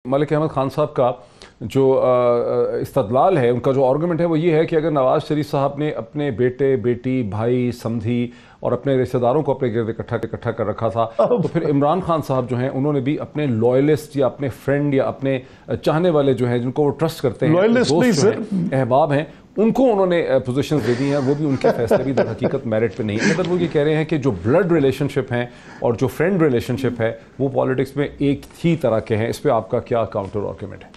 मलिक अहमद खान साहब का जो इस्तदलाल है, उनका जो आर्गूमेंट है वो ये है कि अगर नवाज़ शरीफ साहब ने अपने बेटे, बेटी, भाई, समधी और अपने रिश्तेदारों को अपने गिर्द इकट्ठा कर रखा था, तो फिर इमरान खान साहब जो हैं उन्होंने भी अपने लॉयलिस्ट या अपने फ्रेंड या अपने चाहने वाले जो हैं, जिनको वो ट्रस्ट करते हैं, दोस्त जो हैं, अहबाब हैं, उनको उन्होंने पोजीशंस दे दी हैं। वो भी उनके फैसले भी दर हकीकत मेरिट पे नहीं है, मगर वो ये कह रहे हैं कि जो ब्लड रिलेशनशिप हैं और जो फ्रेंड रिलेशनशिप है वो पॉलिटिक्स में एक ही तरह के हैं। इस पर आपका क्या काउंटर आर्गुमेंट है?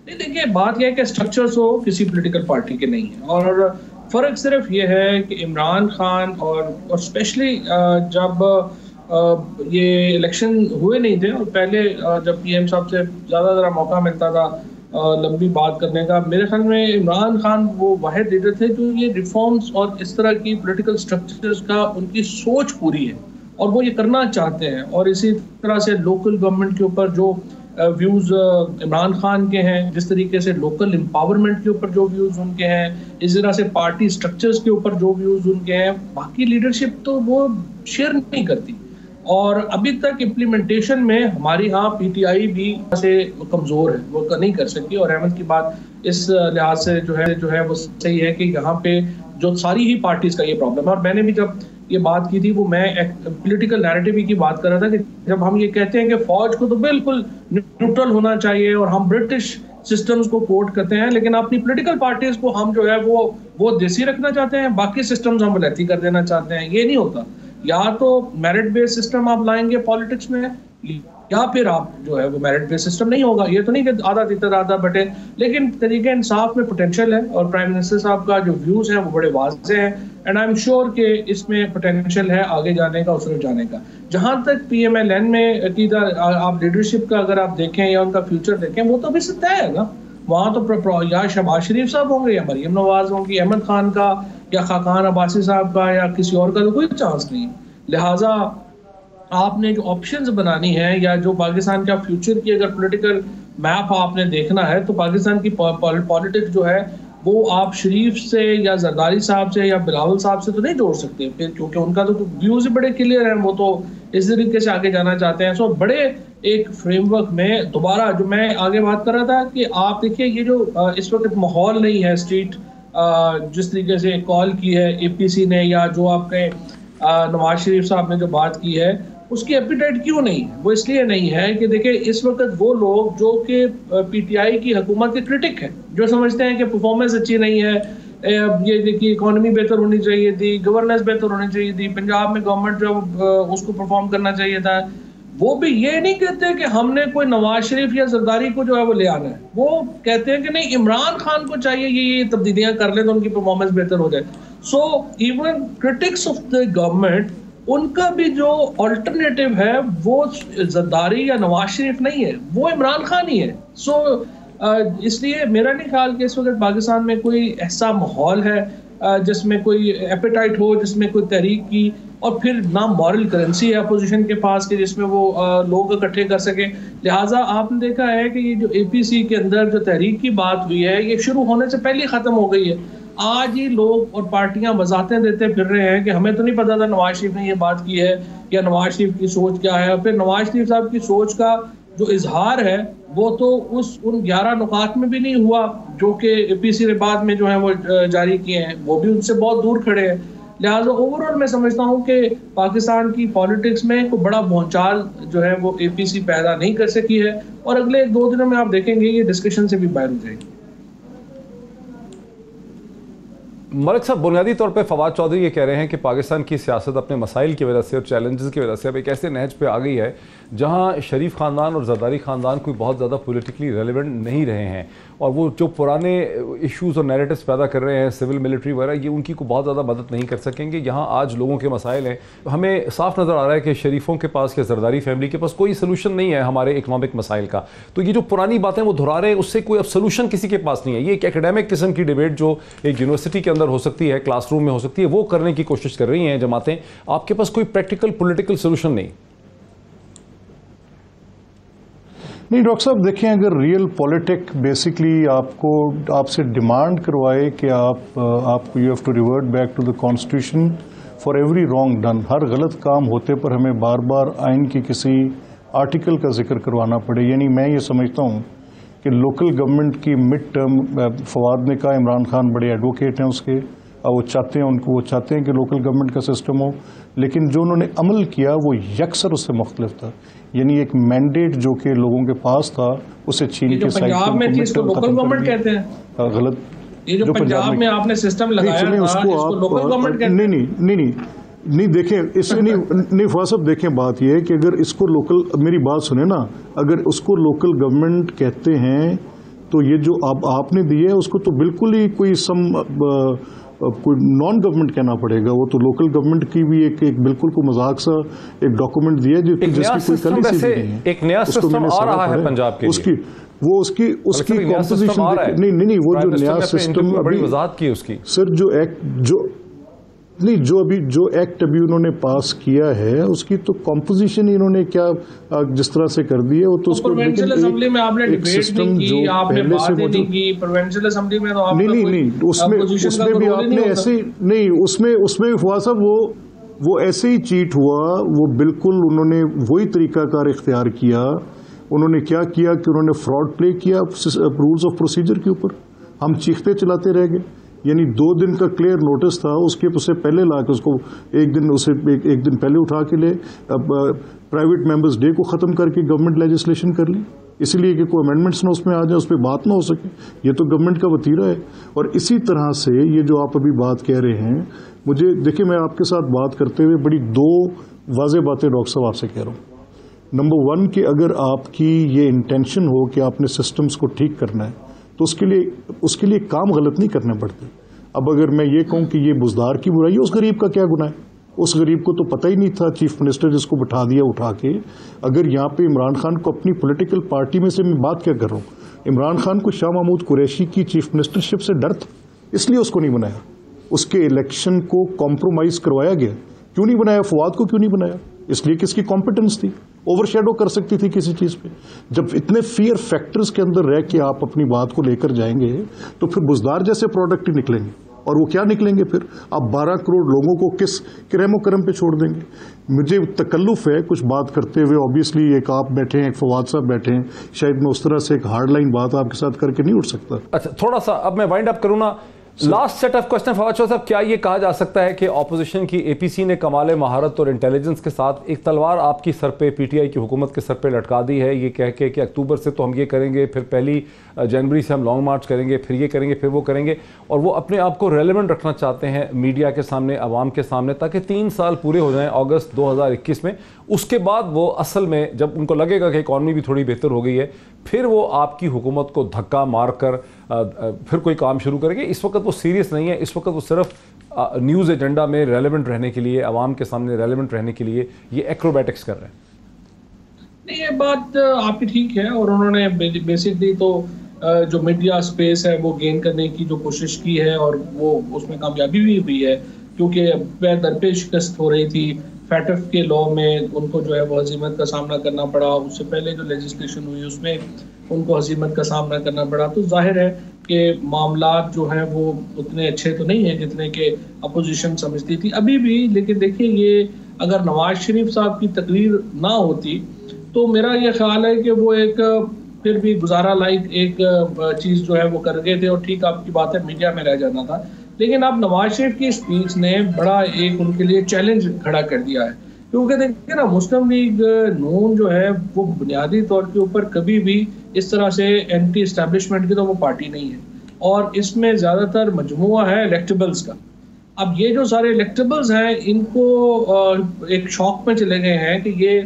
नहीं, देखिए, बात यह है कि स्ट्रक्चर्स वो किसी पॉलिटिकल पार्टी के नहीं है, और फ़र्क सिर्फ ये है कि इमरान खान और स्पेशली जब ये इलेक्शन हुए नहीं थे और पहले जब पीएम साहब से ज़्यादा मौका मिलता था लंबी बात करने का, मेरे ख्याल में इमरान खान वो वाहिद लीडर थे जो ये रिफॉर्म्स और इस तरह की पॉलिटिकल स्ट्रक्चर्स का उनकी सोच पूरी है और वो ये करना चाहते हैं। और इसी तरह से लोकल गवर्नमेंट के ऊपर जो व्यूज़ इमरान खान के हैं, जिस तरीके से लोकल एम्पावरमेंट के ऊपर जो व्यूज़ उनके हैं, इस तरह से पार्टी स्ट्रक्चर्स के ऊपर जो व्यूज़ उनके हैं, बाकी लीडरशिप तो वो शेयर नहीं करती। और अभी तक इम्प्लीमेंटेशन में हमारी यहाँ पीटीआई भी से कमज़ोर है, वो नहीं कर सकी। और अहमद की बात इस लिहाज से जो है वो सही है कि यहाँ पे जो सारी ही पार्टीज़ का ये प्रॉब्लम है। और मैंने भी जब ये बात की थी वो मैं एक पॉलिटिकल नैरेटिव की बात कर रहा था कि जब हम ये कहते हैं कि फौज को तो बिल्कुल न्यूट्रल होना चाहिए और हम ब्रिटिश सिस्टम्स को कोट करते हैं, लेकिन अपनी पॉलिटिकल पार्टीज को हम जो है वो देसी रखना चाहते हैं, बाकी सिस्टम्स हम वैसी कर देना चाहते हैं। ये नहीं होता। या तो मेरिट बेस्ड सिस्टम आप लाएंगे पॉलिटिक्स में, या फिर आप जो है वो मेरिट बेस्ड सिस्टम नहीं होगा। ये तो नहीं कि आधा तीतर आधा बटे, लेकिन तरीके इंसाफ में पोटेंशियल है और प्राइम मिनिस्टर साहब का जो व्यूज हैं वो बड़े वाज़ेह हैं एंड आई एम श्योर कि इसमें पोटेंशियल है आगे जाने का, उसमें जाने का। जहां तक PMLN में की आप लीडरशिप का अगर आप देखें या उनका फ्यूचर देखें, वो तो अभी से तय है ना। वहाँ तो या शहबाज शरीफ साहब होंगे या मरियम नवाज होंगी, अहमद खान का या खाकान अब्बासी साहब का या किसी और का तो कोई चांस नहीं। लिहाजा आपने जो ऑप्शंस बनानी है या जो पाकिस्तान का फ्यूचर की अगर पॉलिटिकल मैप आपने देखना है, तो पाकिस्तान की पॉलिटिक्स जो है वो आप शरीफ से या जरदारी साहब से या बिलावल साहब से तो नहीं जोड़ सकते फिर, क्योंकि उनका तो व्यूज बड़े क्लियर हैं, वो तो इस तरीके से आगे जाना चाहते हैं। सो बड़े एक फ्रेमवर्क में दोबारा जो मैं आगे बात कर रहा था कि आप देखिए ये जो इस वक्त माहौल नहीं है, स्ट्रीट जिस तरीके से कॉल की है APC ने या जो आपने नवाज शरीफ साहब ने जो बात की है, उसकी एपिटाइट क्यों नहीं है? वो इसलिए नहीं है कि देखिए इस वक्त वो लोग जो कि PTI की हुकूमत के क्रिटिक हैं, जो समझते हैं कि परफॉर्मेंस अच्छी नहीं है, ये देखिए इकोनॉमी बेहतर होनी चाहिए थी, गवर्नेंस बेहतर होनी चाहिए थी, पंजाब में गवर्नमेंट जो उसको परफॉर्म करना चाहिए था, वो भी ये नहीं कहते कि हमने कोई नवाज शरीफ या जरदारी को जो है वो ले आना है। वो कहते हैं कि नहीं, इमरान खान को चाहिए ये तब्दीलियां कर ले तो उनकी परफॉर्मेंस बेहतर हो जाए। So even critics of the government, उनका भी जो अल्टरनेटिव है वो जरदारी या नवाज शरीफ नहीं है, वो इमरान खान ही है। सो इसलिए मेरा नहीं ख्याल कि इस वक्त पाकिस्तान में कोई ऐसा माहौल है जिसमें कोई एपेटाइट हो, जिसमें कोई तहरीक की, और फिर ना मॉरल करेंसी है अपोजिशन के पास कि जिसमें वो लोग इकट्ठे कर सके। लिहाजा आपने देखा है कि ये जो APC के अंदर जो तहरीक की बात हुई है, ये शुरू होने से पहले ख़त्म हो गई है। आज ही लोग और पार्टियां वजाहतें देते फिर रहे हैं कि हमें तो नहीं पता था नवाज शरीफ ने ये बात की है या नवाज शरीफ की सोच क्या है। और फिर नवाज शरीफ साहब की सोच का जो इजहार है वो तो उन 11 नुकात में भी नहीं हुआ जो कि APC ने बाद में जो है वो जारी किए हैं, वो भी उनसे बहुत दूर खड़े हैं। लिहाजा ओवरऑल मैं समझता हूँ कि पाकिस्तान की पॉलिटिक्स में कोई बड़ा भौचाल जो है वो APC पैदा नहीं कर सकी है, और अगले 1-2 दिनों में आप देखेंगे ये डिस्कशन से भी बाहर हो जाएगी। मलिक साहब, बुनियादी तौर पे फवाद चौधरी ये कह रहे हैं कि पाकिस्तान की सियासत अपने मसाइल की वजह से और चैलेंजेस की वजह से अब एक ऐसे नहज पे आ गई है जहां शरीफ ख़ानदान और जरदारी ख़ानदान कोई बहुत ज़्यादा पॉलिटिकली रेलिवेंट नहीं रहे हैं, और वो जो पुराने इश्यूज़ और नैरेटिव्स पैदा कर रहे हैं सिविल मिलिट्री वगैरह, ये उनकी को बहुत ज़्यादा मदद नहीं कर सकेंगे। यहाँ आज लोगों के मसाइल हैं, हमें साफ नज़र आ रहा है कि शरीफों के पास या जरदारी फैमिली के पास कोई सलूशन नहीं है हमारे इकनॉमिक मसाइल का। तो ये जो पुरानी बातें वो दोहरा रहे हैं, उससे कोई अब सलूशन किसी के पास नहीं है। ये एक एकेडमिक किस्म की डिबेट जो एक यूनिवर्सिटी के अंदर हो सकती है, क्लासरूम में हो सकती है, वो करने की कोशिश कर रही हैं जमातें। आपके पास कोई प्रैक्टिकल पॉलिटिकल सलूशन नहीं? नहीं डॉक्टर साहब, देखिए, अगर रियल पॉलिटिक बेसिकली आपसे डिमांड करवाए कि आपको you have to revert back to the constitution for every wrong done, हर गलत काम होते पर हमें बार बार आइन की किसी आर्टिकल का जिक्र करवाना पड़े। यानी मैं ये समझता हूँ कि लोकल गवर्नमेंट की मिड टर्म, फवाद ने कहा इमरान खान बड़े एडवोकेट हैं उसके, वो चाहते हैं कि लोकल गवर्नमेंट का सिस्टम हो, लेकिन जो उन्होंने अमल किया वो यकसर उससे मुख्तलिफ था। यानी एक मैंडेट जो कि लोगों के पास था उसे छीन के पंजाब में इसको लोकल गवर्नमेंट कहते हैं, गलत। ये जो पंजाब में आपने सिस्टम लगाया था इसको लोकल गवर्नमेंट कहते हैं। नहीं देखें इससे नहीं फवाद साहब, देखें बात यह है कि अगर इसको लोकल, मेरी बात सुने ना, अगर उसको लोकल गवर्नमेंट कहते हैं तो ये जो आपने दिया है उसको तो बिल्कुल ही कोई नॉन गवर्नमेंट कहना पड़ेगा। वो तो लोकल गवर्नमेंट की भी एक बिल्कुल को मजाक सा एक डॉक्यूमेंट दिया है जिसकी कोई करेंसी नहीं है। एक नया सिस्टम आ रहा है पंजाब के लिए, उसकी कॉम्पोजिशन नहीं वो जो नया सिस्टम अभी वजाहत की उसकी सर जो एक्ट अभी उन्होंने पास किया है उसकी तो कॉम्पोजिशन इन्होंने क्या जिस तरह से कर दी है वो तो उसको प्रोविंशियल असेंबली में आपने डिबेट नहीं की, आपने बात नहीं की। प्रोविंशियल असेंबली में तो आपने नहीं उसमें भी आपने ऐसे नहीं उसमें फवाद साहब वो ऐसे ही चीट हुआ। वो बिल्कुल उन्होंने वही तरीकाकार इख्तियार किया। उन्होंने क्या किया कि उन्होंने फ्रॉड प्ले किया रूल्स ऑफ प्रोसीजर के ऊपर। हम चीखते चलाते रह गए। यानी 2 दिन का क्लियर नोटिस था, उससे पहले ला के उसको एक दिन पहले उठा के ले प्राइवेट मेंबर्स डे को ख़त्म करके गवर्नमेंट लेजिस्लेशन कर ली, इसलिए कि कोई अमेंडमेंट्स ना उसमें आ जाए, उस पर बात ना हो सके। ये तो गवर्नमेंट का वतीरा है। और इसी तरह से ये जो आप अभी बात कह रहे हैं, मुझे देखिए मैं आपके साथ बात करते हुए बड़ी 2 वाज़ेह बातें डॉक्टर साहब आपसे कह रहा हूँ। नंबर 1 कि अगर आपकी ये इंटेंशन हो कि आपने सिस्टम्स को ठीक करना है तो उसके लिए काम गलत नहीं करने पड़ते। अब अगर मैं ये कहूँ कि ये बुजदार की बुराई है, उस गरीब का क्या गुनाह है? उस गरीब को तो पता ही नहीं था, चीफ मिनिस्टर जिसको बिठा दिया उठा के। अगर यहाँ पे इमरान खान को अपनी पॉलिटिकल पार्टी में से मैं बात क्या कर रहा हूँ, इमरान खान को शाह महमूद कुरैशी की चीफ मिनिस्टरशिप से डर था, इसलिए उसको नहीं बनाया। उसके इलेक्शन को कॉम्प्रोमाइज करवाया गया। क्यों नहीं बनाया? फवाद को क्यों नहीं बनाया? इसलिए कि इसकी कॉम्पिटेंस थी, ओवरशैडो कर सकती थी किसी चीज पे। जब इतने फियर फैक्टर्स के अंदर रह के आप अपनी बात को लेकर जाएंगे तो फिर बुजदार जैसे प्रोडक्ट ही निकलेंगे। और वो क्या निकलेंगे फिर? आप 12 करोड़ लोगों को किस रहमो करम पे छोड़ देंगे? मुझे तकल्लुफ है कुछ बात करते हुए। ऑब्वियसली एक आप बैठे हैं, एक फवाद साहब बैठे हैं, शायद मैं उस तरह से एक हार्ड लाइन बात आपके साथ करके नहीं उठ सकता। अच्छा, थोड़ा सा अब मैं वाइंड अप करूँ ना। Last set of question Fawad साहब, क्या ये कहा जा सकता है कि ऑपोजिशन की एपीसी ने कमाल महारत और इंटेलिजेंस के साथ एक तलवार आपकी सर पे, पीटीआई की हुकूमत के सर पे लटका दी है, ये कह के कि अक्टूबर से तो हम ये करेंगे, फिर 1 जनवरी से हम लॉन्ग मार्च करेंगे, फिर ये करेंगे, फिर वो करेंगे, और वो अपने आप को रेलेवेंट रखना चाहते हैं मीडिया के सामने, आवाम के सामने, ताकि 3 साल पूरे हो जाएं अगस्त 2021 में। उसके बाद वो असल में जब उनको लगेगा कि इकॉनमी भी थोड़ी बेहतर हो गई है, फिर वो आपकी हुकूमत को धक्का मारकर फिर कोई काम शुरू करेंगे। इस वक्त वो सीरियस नहीं है, इस वक्त वो सिर्फ न्यूज़ एजेंडा में रेलेवेंट रहने के लिए, आवाम के सामने रेलेवेंट रहने के लिए ये एक्रोबैटिक्स कर रहे हैं। नहीं, ये बात आपकी ठीक है। और उन्होंने बेसिकली तो जो मीडिया स्पेस है वो गेन करने की जो कोशिश की है और वो उसमें कामयाबी भी हुई है, क्योंकि दरपेश शिकस्त हो रही थी। फैटफ के लॉ में उनको जो है वो हजीमत का सामना करना पड़ा। उससे पहले जो लेजिस्लेशन हुई उसमें उनको हजीमत का सामना करना पड़ा। तो जाहिर है कि मामलात जो हैं वो उतने अच्छे तो नहीं हैं जितने कि अपोजिशन समझती थी अभी भी। लेकिन देखिए, ये अगर नवाज शरीफ साहब की तकरीर ना होती तो मेरा ये ख्याल है कि वो एक फिर भी गुजारा लायक एक चीज़ जो है वो कर गए थे। और ठीक आपकी बात है, मीडिया में रह जाना था। लेकिन अब नवाज शरीफ की स्पीच ने बड़ा एक उनके लिए चैलेंज खड़ा कर दिया है, क्योंकि देखिए ना, मुस्लिम लीग नून जो है वो बुनियादी तौर के ऊपर कभी भी इस तरह से एंटी इस्टेब्लिशमेंट की तो वो पार्टी नहीं है। और इसमें ज़्यादातर मजमुआ है इलेक्टेबल्स का। अब ये जो सारे इलेक्टेबल्स हैं, इनको एक शौक में चले गए हैं कि ये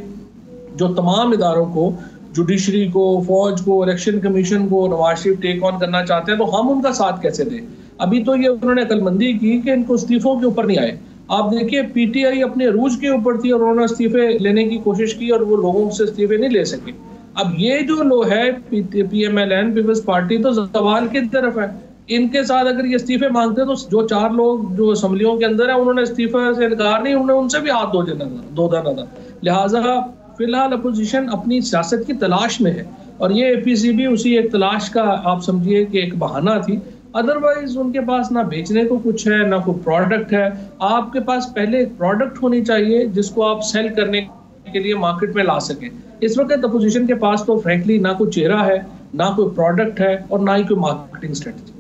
जो तमाम इदारों को, जुडिशरी को, फौज को, इलेक्शन कमीशन को नवाज शरीफ टेक ऑन करना चाहते हैं, तो हम उनका साथ कैसे दें। अभी तो ये उन्होंने अकलमंदी की कि इनको इस्तीफों के ऊपर नहीं आए। आप देखिए, पीटीआई अपने अरूज के ऊपर थी और उन्होंने इस्तीफे लेने की कोशिश की और वो लोगों से इस्तीफे नहीं ले सके। अब ये जो लो है पीएमएलएन, पीपल्स पार्टी, तो सवाल की तरफ है। इनके साथ अगर ये इस्तीफे मांगते हैं तो जो 4 लोग जो असम्बलियों के अंदर है उन्होंने इस्तीफे से इनकार नहीं, उन्होंने उनसे भी हाथ धो देना था। लिहाजा फिलहाल अपोजिशन अपनी सियासत की तलाश में है और ये एपीसी भी उसी एक तलाश का आप समझिए कि एक बहाना थी। अदरवाइज उनके पास ना बेचने को कुछ है, ना कोई प्रोडक्ट है। आपके पास पहले एक प्रोडक्ट होनी चाहिए जिसको आप सेल करने के लिए मार्केट में ला सके। इस वक्त अपोजिशन के पास तो फ्रैंकली ना कोई चेहरा है, ना कोई प्रोडक्ट है और ना ही कोई मार्केटिंग स्ट्रेटजी।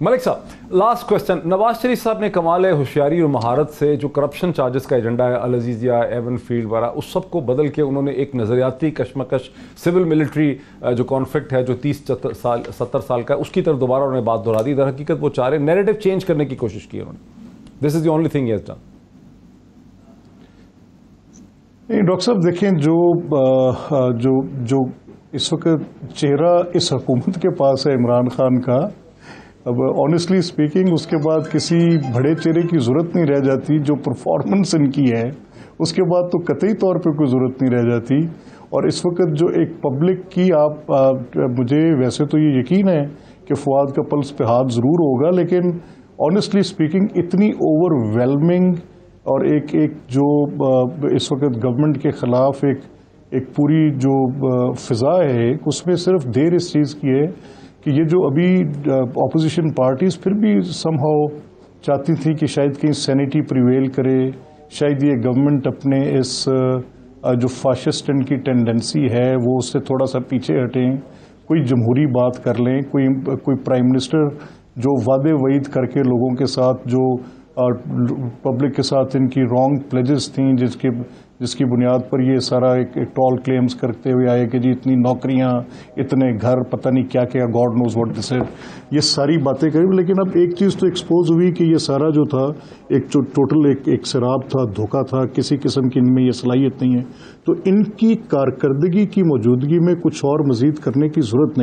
मलिक साहब, लास्ट क्वेश्चन। नवाज शरीफ साहब ने कमाल होशियारी और महारत से जो करप्शन चार्जेस का एजेंडा है, अल अजीज़िया, एवन फील्ड वगैरह, उस सब को बदल के उन्होंने एक नज़रियाती कशमकश सिविल मिलिट्री जो कॉन्फ्लिक्ट है जो 30-70 साल का, उसकी तरफ दोबारा उन्होंने बात दोहरा दी। दर हकीकत वो चाह रहे नैरेटिव चेंज करने की कोशिश की उन्होंने। This is the only thing he has done. Doctor साहब देखें, जो इस वक्त चेहरा इस हुकूमत के पास है इमरान खान का, अब ऑनेस्टली स्पीकिंग उसके बाद किसी बड़े चेहरे की ज़रूरत नहीं रह जाती। जो परफॉर्मेंस इनकी है उसके बाद तो कतई तौर पे कोई ज़रूरत नहीं रह जाती। और इस वक्त जो एक पब्लिक की मुझे वैसे तो ये यकीन है कि फवाद का पल्स पे हाथ ज़रूर होगा, लेकिन ऑनेस्टली स्पीकिंग इतनी ओवरवेलमिंग और एक जो इस वक्त गवर्नमेंट के ख़िलाफ़ एक पूरी जो फ़िज़ा है, उसमें सिर्फ देर इस चीज़ की है कि ये जो अभी ऑपोजिशन पार्टीज़ फिर भी समहाउ चाहती थी कि शायद कहीं सैनिटी प्रिवेल करे, शायद ये गवर्नमेंट अपने इस जो फाशिस्ट इनकी टेंडेंसी है वो उससे थोड़ा सा पीछे हटें, कोई जमहूरी बात कर लें, कोई प्राइम मिनिस्टर जो वादे वईद करके लोगों के साथ जो पब्लिक के साथ इनकी रॉन्ग प्लेजेस थी, जिसकी बुनियाद पर ये सारा एक टॉल क्लेम्स करते हुए आए कि जी इतनी नौकरियां, इतने घर, पता नहीं क्या क्या, God knows what this is, ये सारी बातें करी। लेकिन अब एक चीज़ तो एक्सपोज हुई कि ये सारा जो था एक जो टोटल एक शराब था, धोखा था, किसी किस्म की इनमें ये सलाहियत नहीं है। तो इनकी कारकर्दगी की मौजूदगी में कुछ और मजीद करने की ज़रूरत नहीं।